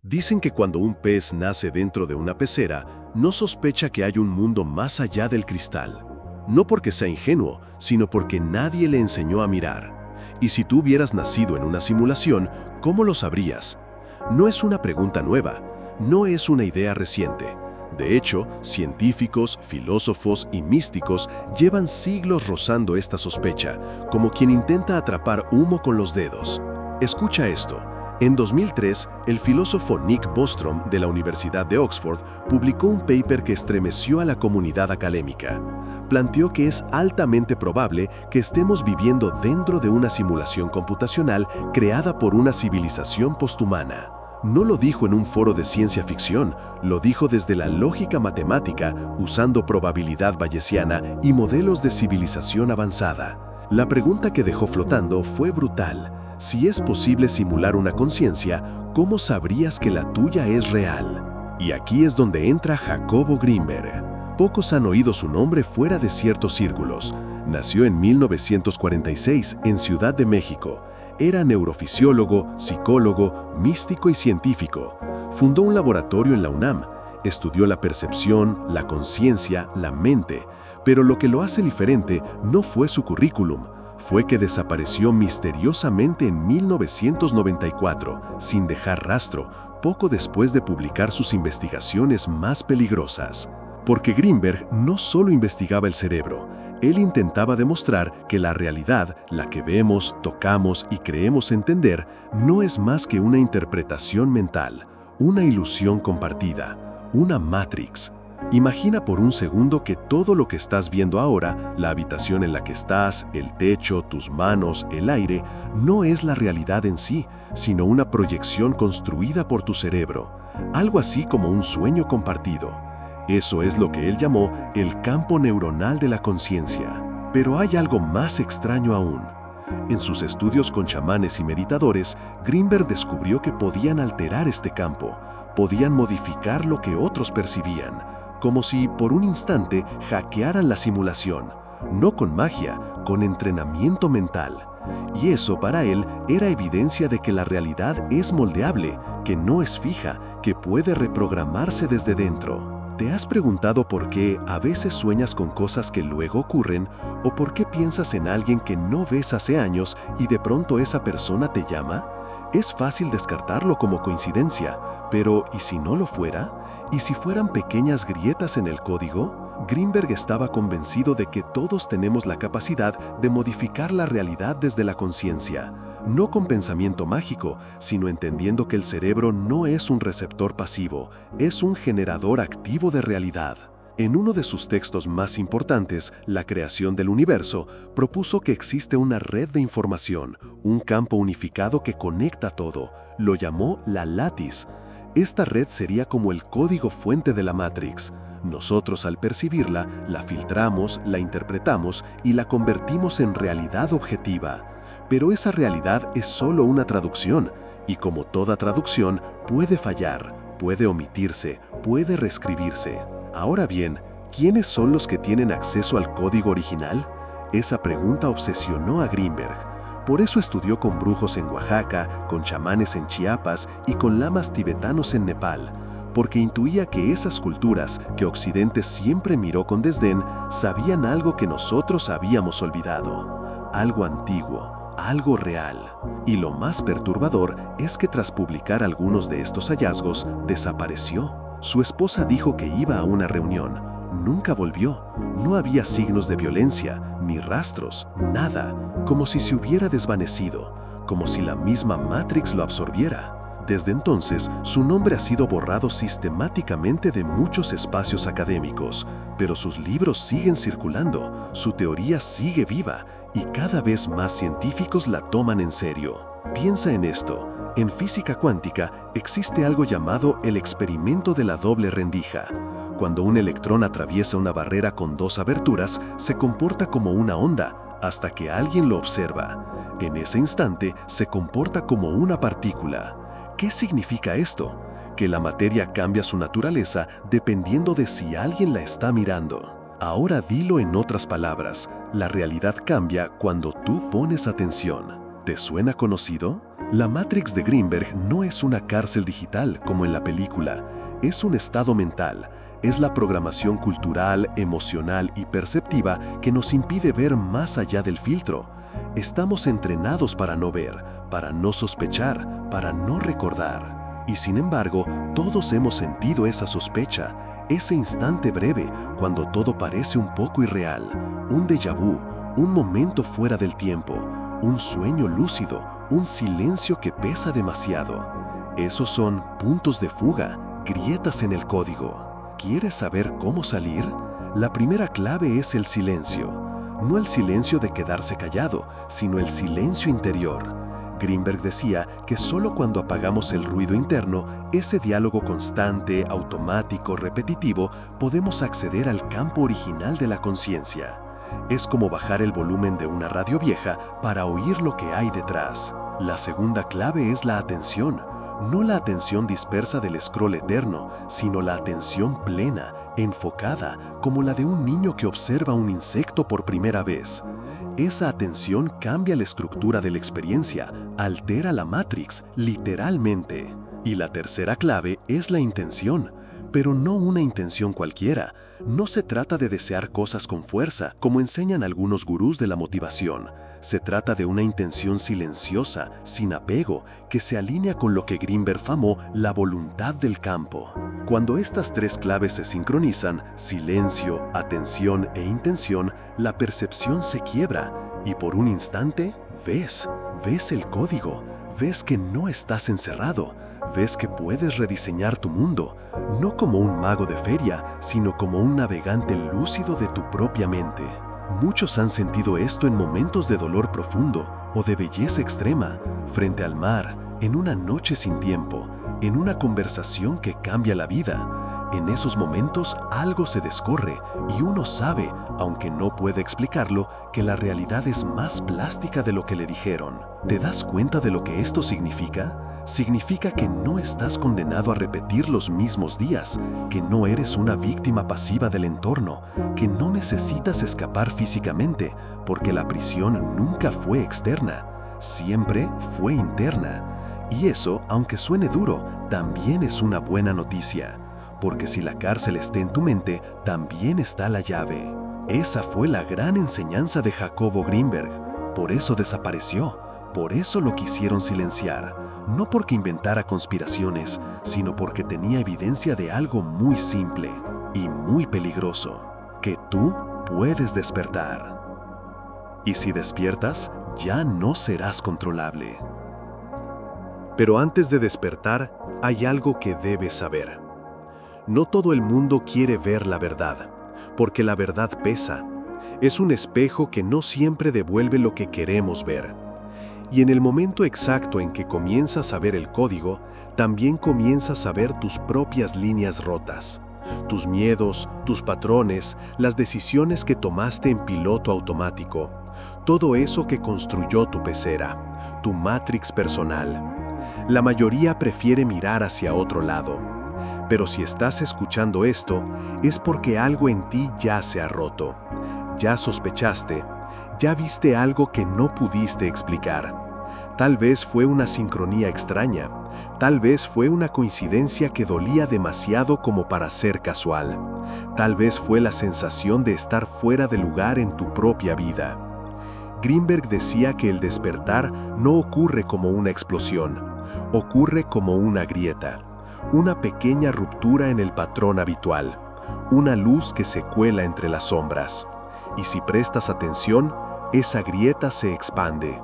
Dicen que cuando un pez nace dentro de una pecera, no sospecha que hay un mundo más allá del cristal. No porque sea ingenuo, sino porque nadie le enseñó a mirar. Y si tú hubieras nacido en una simulación, ¿cómo lo sabrías? No es una pregunta nueva, no es una idea reciente. De hecho, científicos, filósofos y místicos llevan siglos rozando esta sospecha, como quien intenta atrapar humo con los dedos. Escucha esto. En 2003, el filósofo Nick Bostrom de la Universidad de Oxford publicó un paper que estremeció a la comunidad académica. Planteó que es altamente probable que estemos viviendo dentro de una simulación computacional creada por una civilización posthumana. No lo dijo en un foro de ciencia ficción, lo dijo desde la lógica matemática, usando probabilidad bayesiana y modelos de civilización avanzada. La pregunta que dejó flotando fue brutal. Si es posible simular una conciencia, ¿cómo sabrías que la tuya es real? Y aquí es donde entra Jacobo Grinberg. Pocos han oído su nombre fuera de ciertos círculos. Nació en 1946 en Ciudad de México. Era neurofisiólogo, psicólogo, místico y científico. Fundó un laboratorio en la UNAM. Estudió la percepción, la conciencia, la mente. Pero lo que lo hace diferente no fue su currículum. Fue que desapareció misteriosamente en 1994, sin dejar rastro, poco después de publicar sus investigaciones más peligrosas. Porque Grinberg no solo investigaba el cerebro, él intentaba demostrar que la realidad, la que vemos, tocamos y creemos entender, no es más que una interpretación mental, una ilusión compartida, una Matrix. Imagina por un segundo que todo lo que estás viendo ahora, la habitación en la que estás, el techo, tus manos, el aire, no es la realidad en sí, sino una proyección construida por tu cerebro, algo así como un sueño compartido. Eso es lo que él llamó el campo neuronal de la conciencia. Pero hay algo más extraño aún. En sus estudios con chamanes y meditadores, Grinberg descubrió que podían alterar este campo, podían modificar lo que otros percibían, como si por un instante hackearan la simulación, no con magia, con entrenamiento mental. Y eso para él era evidencia de que la realidad es moldeable, que no es fija, que puede reprogramarse desde dentro. ¿Te has preguntado por qué a veces sueñas con cosas que luego ocurren o por qué piensas en alguien que no ves hace años y de pronto esa persona te llama? Es fácil descartarlo como coincidencia, pero ¿y si no lo fuera? ¿Y si fueran pequeñas grietas en el código? Grinberg estaba convencido de que todos tenemos la capacidad de modificar la realidad desde la conciencia, no con pensamiento mágico, sino entendiendo que el cerebro no es un receptor pasivo, es un generador activo de realidad. En uno de sus textos más importantes, La creación del universo, propuso que existe una red de información, un campo unificado que conecta todo. Lo llamó la Lattice. Esta red sería como el código fuente de la Matrix. Nosotros al percibirla, la filtramos, la interpretamos y la convertimos en realidad objetiva. Pero esa realidad es solo una traducción, y como toda traducción, puede fallar, puede omitirse, puede reescribirse. Ahora bien, ¿quiénes son los que tienen acceso al código original? Esa pregunta obsesionó a Grinberg. Por eso estudió con brujos en Oaxaca, con chamanes en Chiapas y con lamas tibetanos en Nepal, porque intuía que esas culturas que Occidente siempre miró con desdén sabían algo que nosotros habíamos olvidado, algo antiguo, algo real. Y lo más perturbador es que tras publicar algunos de estos hallazgos, desapareció. Su esposa dijo que iba a una reunión. Nunca volvió. No había signos de violencia, ni rastros, nada, como si se hubiera desvanecido, como si la misma Matrix lo absorbiera. Desde entonces, su nombre ha sido borrado sistemáticamente de muchos espacios académicos, pero sus libros siguen circulando, su teoría sigue viva y cada vez más científicos la toman en serio. Piensa en esto. En física cuántica existe algo llamado el experimento de la doble rendija. Cuando un electrón atraviesa una barrera con dos aberturas, se comporta como una onda, hasta que alguien lo observa. En ese instante, se comporta como una partícula. ¿Qué significa esto? Que la materia cambia su naturaleza dependiendo de si alguien la está mirando. Ahora dilo en otras palabras, la realidad cambia cuando tú pones atención. ¿Te suena conocido? La Matrix de Greenberg no es una cárcel digital como en la película, es un estado mental, es la programación cultural, emocional y perceptiva que nos impide ver más allá del filtro. Estamos entrenados para no ver, para no sospechar, para no recordar. Y sin embargo, todos hemos sentido esa sospecha, ese instante breve cuando todo parece un poco irreal, un déjà vu, un momento fuera del tiempo, un sueño lúcido, un silencio que pesa demasiado. Esos son puntos de fuga, grietas en el código. ¿Quieres saber cómo salir? La primera clave es el silencio. No el silencio de quedarse callado, sino el silencio interior. Greenberg decía que solo cuando apagamos el ruido interno, ese diálogo constante, automático, repetitivo, podemos acceder al campo original de la conciencia. Es como bajar el volumen de una radio vieja para oír lo que hay detrás. La segunda clave es la atención. No la atención dispersa del scroll eterno, sino la atención plena, enfocada, como la de un niño que observa un insecto por primera vez. Esa atención cambia la estructura de la experiencia, altera la Matrix, literalmente. Y la tercera clave es la intención, pero no una intención cualquiera. No se trata de desear cosas con fuerza, como enseñan algunos gurús de la motivación. Se trata de una intención silenciosa, sin apego, que se alinea con lo que Greenberg llamó la voluntad del campo. Cuando estas tres claves se sincronizan, silencio, atención e intención, la percepción se quiebra y por un instante ves el código, ves que no estás encerrado, ves que puedes rediseñar tu mundo, no como un mago de feria, sino como un navegante lúcido de tu propia mente. Muchos han sentido esto en momentos de dolor profundo o de belleza extrema, frente al mar, en una noche sin tiempo, en una conversación que cambia la vida. En esos momentos algo se descorre y uno sabe, aunque no puede explicarlo, que la realidad es más plástica de lo que le dijeron. ¿Te das cuenta de lo que esto significa? Significa que no estás condenado a repetir los mismos días, que no eres una víctima pasiva del entorno, que no necesitas escapar físicamente, porque la prisión nunca fue externa, siempre fue interna. Y eso, aunque suene duro, también es una buena noticia, porque si la cárcel está en tu mente, también está la llave. Esa fue la gran enseñanza de Jacobo Greenberg, por eso desapareció, por eso lo quisieron silenciar. No porque inventara conspiraciones, sino porque tenía evidencia de algo muy simple y muy peligroso, que tú puedes despertar. Y si despiertas, ya no serás controlable. Pero antes de despertar, hay algo que debes saber. No todo el mundo quiere ver la verdad, porque la verdad pesa. Es un espejo que no siempre devuelve lo que queremos ver. Y en el momento exacto en que comienzas a ver el código, también comienzas a ver tus propias líneas rotas, tus miedos, tus patrones, las decisiones que tomaste en piloto automático, todo eso que construyó tu pecera, tu Matrix personal. La mayoría prefiere mirar hacia otro lado, pero si estás escuchando esto, es porque algo en ti ya se ha roto, ya sospechaste, ya viste algo que no pudiste explicar. Tal vez fue una sincronía extraña, tal vez fue una coincidencia que dolía demasiado como para ser casual, tal vez fue la sensación de estar fuera de lugar en tu propia vida. Greenberg decía que el despertar no ocurre como una explosión, ocurre como una grieta, una pequeña ruptura en el patrón habitual, una luz que se cuela entre las sombras. Y si prestas atención, esa grieta se expande.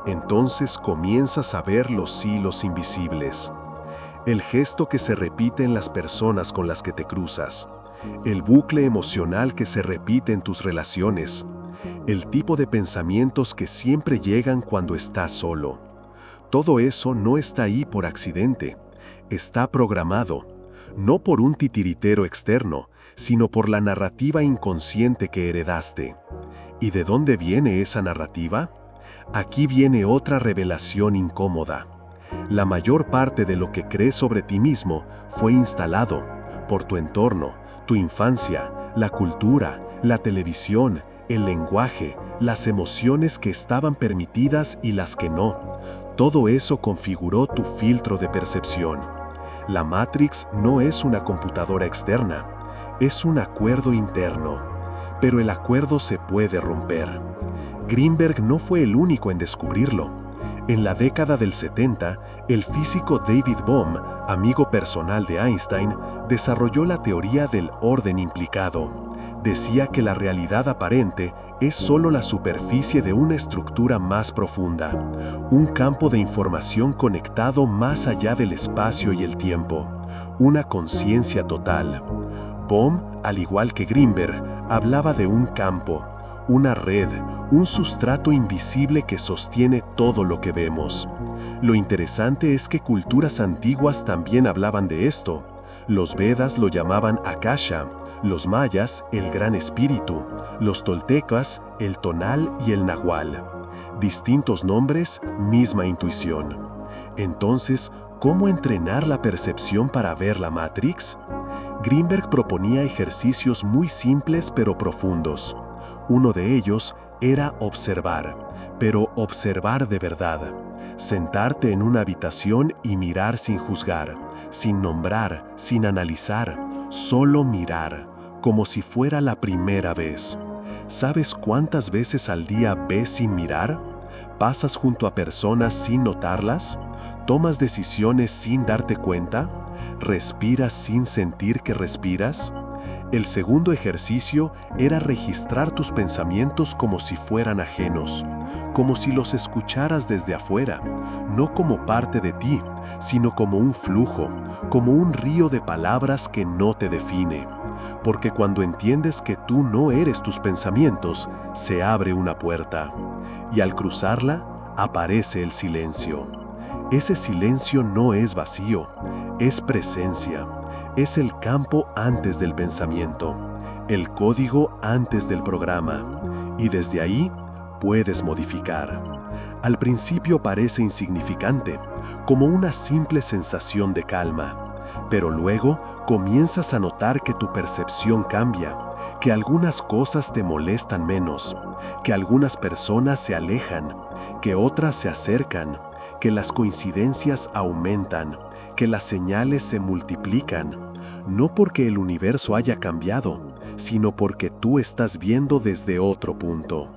Entonces comienzas a ver los hilos invisibles. El gesto que se repite en las personas con las que te cruzas. El bucle emocional que se repite en tus relaciones. El tipo de pensamientos que siempre llegan cuando estás solo. Todo eso no está ahí por accidente. Está programado, no por un titiritero externo, sino por la narrativa inconsciente que heredaste. ¿Y de dónde viene esa narrativa? Aquí viene otra revelación incómoda. La mayor parte de lo que crees sobre ti mismo fue instalado por tu entorno, tu infancia, la cultura, la televisión, el lenguaje, las emociones que estaban permitidas y las que no. Todo eso configuró tu filtro de percepción. La Matrix no es una computadora externa, es un acuerdo interno, pero el acuerdo se puede romper. Greenberg no fue el único en descubrirlo. En la década del 70, el físico David Bohm, amigo personal de Einstein, desarrolló la teoría del orden implicado. Decía que la realidad aparente es solo la superficie de una estructura más profunda, un campo de información conectado más allá del espacio y el tiempo, una conciencia total. Bohm, al igual que Greenberg, hablaba de un campo, una red, un sustrato invisible que sostiene todo lo que vemos. Lo interesante es que culturas antiguas también hablaban de esto. Los Vedas lo llamaban Akasha, los mayas el Gran Espíritu, los toltecas el Tonal y el Nahual. Distintos nombres, misma intuición. Entonces, ¿cómo entrenar la percepción para ver la Matrix? Greenberg proponía ejercicios muy simples pero profundos. Uno de ellos era observar, pero observar de verdad. Sentarte en una habitación y mirar sin juzgar, sin nombrar, sin analizar, solo mirar, como si fuera la primera vez. ¿Sabes cuántas veces al día ves sin mirar? ¿Pasas junto a personas sin notarlas? ¿Tomas decisiones sin darte cuenta? ¿Respiras sin sentir que respiras? El segundo ejercicio era registrar tus pensamientos como si fueran ajenos, como si los escucharas desde afuera, no como parte de ti, sino como un flujo, como un río de palabras que no te define. Porque cuando entiendes que tú no eres tus pensamientos, se abre una puerta, y al cruzarla, aparece el silencio. Ese silencio no es vacío, es presencia. Es el campo antes del pensamiento, el código antes del programa, y desde ahí puedes modificar. Al principio parece insignificante, como una simple sensación de calma, pero luego comienzas a notar que tu percepción cambia, que algunas cosas te molestan menos, que algunas personas se alejan, que otras se acercan, que las coincidencias aumentan, que las señales se multiplican. No porque el universo haya cambiado, sino porque tú estás viendo desde otro punto.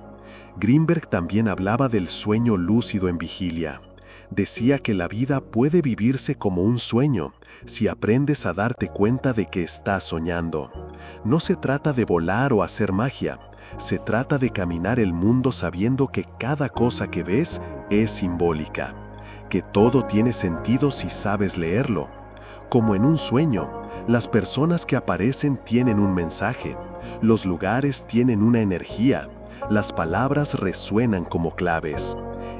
Greenberg también hablaba del sueño lúcido en vigilia. Decía que la vida puede vivirse como un sueño, si aprendes a darte cuenta de que estás soñando. No se trata de volar o hacer magia, se trata de caminar el mundo sabiendo que cada cosa que ves es simbólica, que todo tiene sentido si sabes leerlo. Como en un sueño, las personas que aparecen tienen un mensaje, los lugares tienen una energía, las palabras resuenan como claves.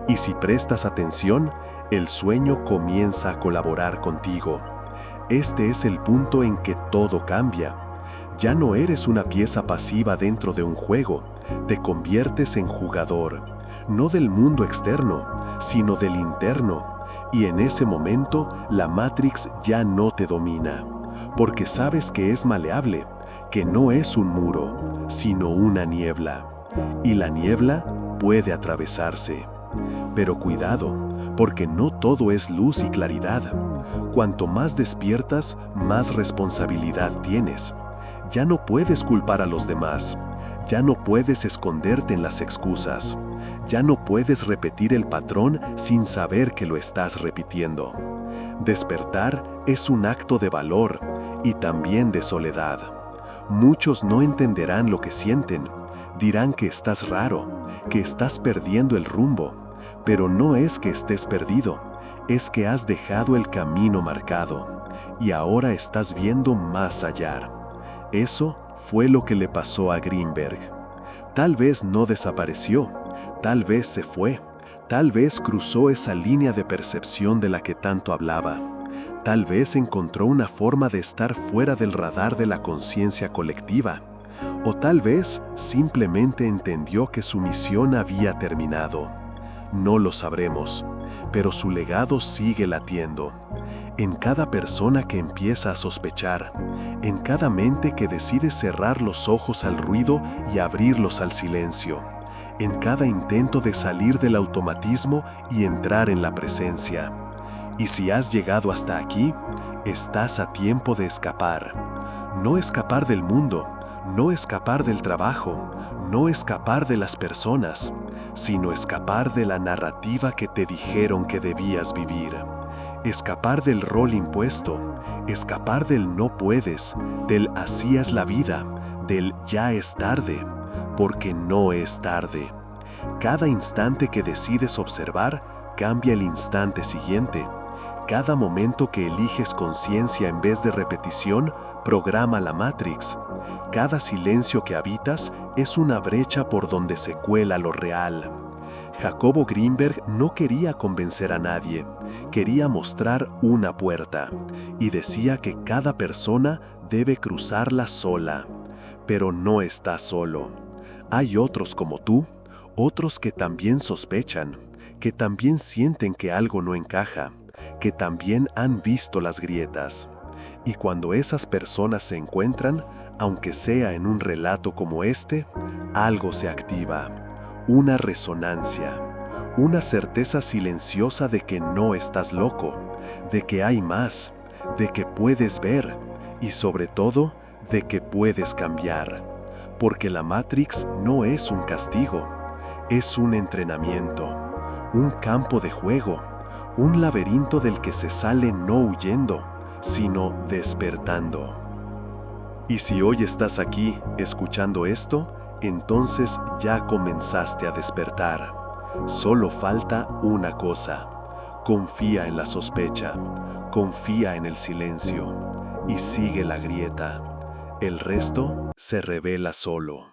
Y si prestas atención, el sueño comienza a colaborar contigo. Este es el punto en que todo cambia. Ya no eres una pieza pasiva dentro de un juego, te conviertes en jugador, no del mundo externo, sino del interno. Y en ese momento, la Matrix ya no te domina, porque sabes que es maleable, que no es un muro, sino una niebla. Y la niebla puede atravesarse. Pero cuidado, porque no todo es luz y claridad. Cuanto más despiertas, más responsabilidad tienes. Ya no puedes culpar a los demás. Ya no puedes esconderte en las excusas. Ya no puedes repetir el patrón sin saber que lo estás repitiendo. Despertar es un acto de valor y también de soledad. Muchos no entenderán lo que sienten. Dirán que estás raro, que estás perdiendo el rumbo. Pero no es que estés perdido, es que has dejado el camino marcado y ahora estás viendo más allá. Eso fue lo que le pasó a Greenberg. Tal vez no desapareció, tal vez se fue, tal vez cruzó esa línea de percepción de la que tanto hablaba. Tal vez encontró una forma de estar fuera del radar de la conciencia colectiva. O tal vez simplemente entendió que su misión había terminado. No lo sabremos, pero su legado sigue latiendo. En cada persona que empieza a sospechar, en cada mente que decide cerrar los ojos al ruido y abrirlos al silencio, en cada intento de salir del automatismo y entrar en la presencia. Y si has llegado hasta aquí, estás a tiempo de escapar. No escapar del mundo, no escapar del trabajo, no escapar de las personas, sino escapar de la narrativa que te dijeron que debías vivir. Escapar del rol impuesto, escapar del no puedes, del así es la vida, del ya es tarde, porque no es tarde. Cada instante que decides observar cambia el instante siguiente. Cada momento que eliges conciencia en vez de repetición programa la Matrix. Cada silencio que habitas es una brecha por donde se cuela lo real. Jacobo Greenberg no quería convencer a nadie, quería mostrar una puerta, y decía que cada persona debe cruzarla sola. Pero no estás solo. Hay otros como tú, otros que también sospechan, que también sienten que algo no encaja, que también han visto las grietas. Y cuando esas personas se encuentran, aunque sea en un relato como este, algo se activa, una resonancia, una certeza silenciosa de que no estás loco, de que hay más, de que puedes ver y sobre todo de que puedes cambiar. Porque la Matrix no es un castigo, es un entrenamiento, un campo de juego, un laberinto del que se sale no huyendo, sino despertando. Y si hoy estás aquí escuchando esto, entonces ya comenzaste a despertar. Solo falta una cosa. Confía en la sospecha, confía en el silencio y sigue la grieta. El resto se revela solo.